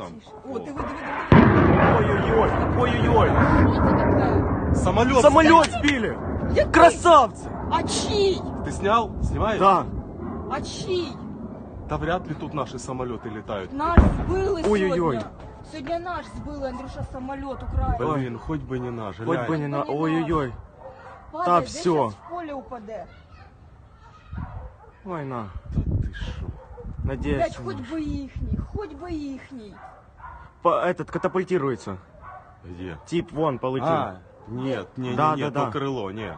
там. О, диви. Ой-ой-ой, ой-ой-ой. Що це таке? Самолет! Самолет сбили! Який? Красавцы! А чий? Ты снял? Снимаешь? Да. А чий? Да вряд ли тут наши самолеты летают. Наш збили Ой-ой-ой. сьогодні. Сьогодні наш збили, Андрюша, самоліт украли. Блин, хоть бы не наш. Хоть глянь. бы не на... Ой-ой-ой. Падає, Та десь всьо. щас в поле упаде. Война. Да ты шо? Надеюсь. Блять, хоч би їхній. Этот катапультируется. Где? Тип вон полетел. Нет, Да, не, да, то да. крыло, нет.